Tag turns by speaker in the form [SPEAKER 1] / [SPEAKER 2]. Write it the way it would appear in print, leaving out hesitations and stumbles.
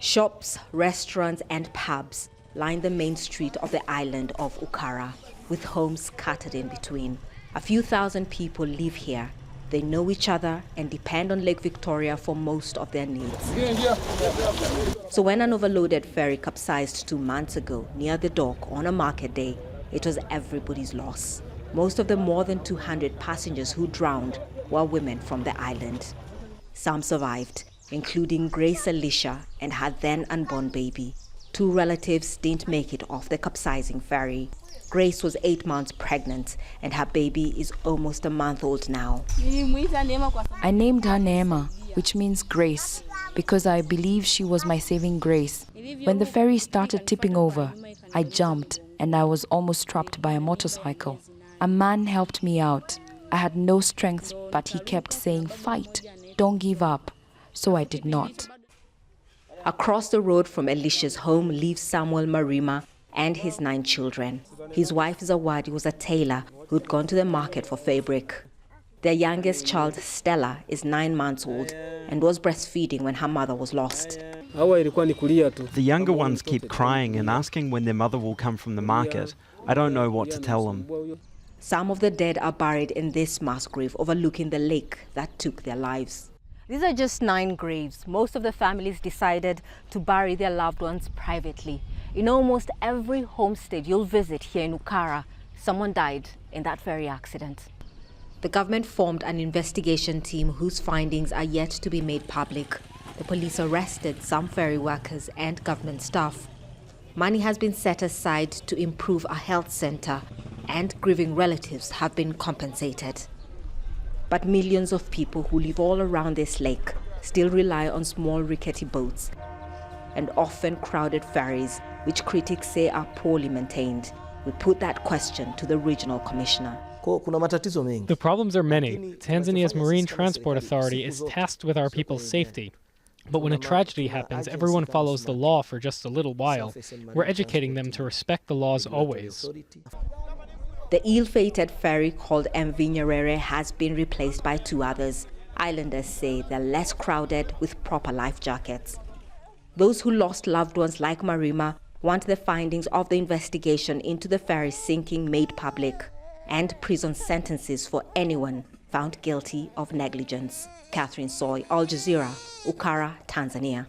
[SPEAKER 1] Shops, restaurants and pubs line the main street of the island of Ukara, with homes scattered in between. A few thousand people live here. They know each other and depend on Lake Victoria for most of their needs. So when an overloaded ferry capsized 2 months ago near the dock on a market day, it was everybody's loss. Most of the more than 200 passengers who drowned were women from the island. Some survived, including Grace ELISHA and her then unborn baby. 2 relatives didn't make it off the capsizing ferry. Grace was 8 months pregnant and her baby is almost a month old now.
[SPEAKER 2] I named her Neema, which means grace, because I believe she was my saving grace. When the ferry started tipping over, I jumped and I was almost trapped by a motorcycle. A man helped me out. I had no strength, but he kept saying, "Fight, don't give up." So I did not.
[SPEAKER 1] Across the road from ELISHA's home lives Samuel MARIMA and his 9 children. His wife Zawadi was a tailor who'd gone to the market for fabric. Their youngest child, Stella, is 9 months old and was breastfeeding when her mother was lost.
[SPEAKER 3] The younger ones keep crying and asking when their mother will come from the market. I don't know what to tell them.
[SPEAKER 1] Some of the dead are buried in this mass grave overlooking the lake that took their lives. These are just 9 graves. Most of the families decided to bury their loved ones privately. In almost every homestead you'll visit here in Ukara, someone died in that ferry accident. The government formed an investigation team whose findings are yet to be made public. The police arrested some ferry workers and government staff. Money has been set aside to improve a health center, and grieving relatives have been compensated. But millions of people who live all around this lake still rely on small rickety boats and often crowded ferries, which critics say are poorly maintained. We put that question to the regional commissioner.
[SPEAKER 4] The problems are many. Tanzania's Marine Transport Authority is tasked with our people's safety. But when a tragedy happens, everyone follows the law for just a little while. We're educating them to respect the laws always.
[SPEAKER 1] The ill-fated ferry called MV Nyerere has been replaced by 2 others. Islanders say they're less crowded with proper life jackets. Those who lost loved ones like MARIMA want the findings of the investigation into the ferry sinking made public and prison sentences for anyone found guilty of negligence. Catherine Soy, Al Jazeera, Ukara, Tanzania.